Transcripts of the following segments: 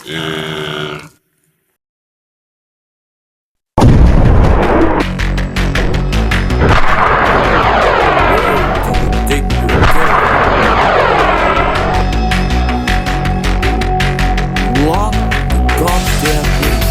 Think you're going? Lock the goddamn gate.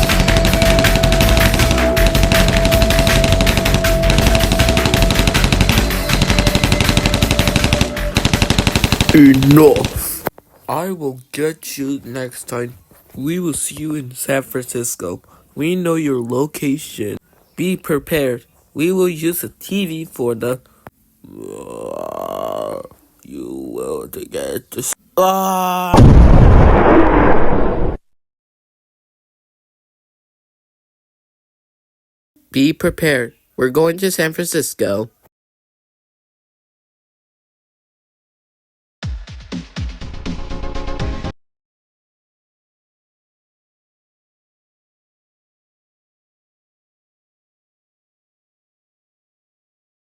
Enough. I will get you next time. We will see you in San Francisco. We know your location. Be prepared. We will use a TV for the. You will get this. Be prepared. We're going to San Francisco.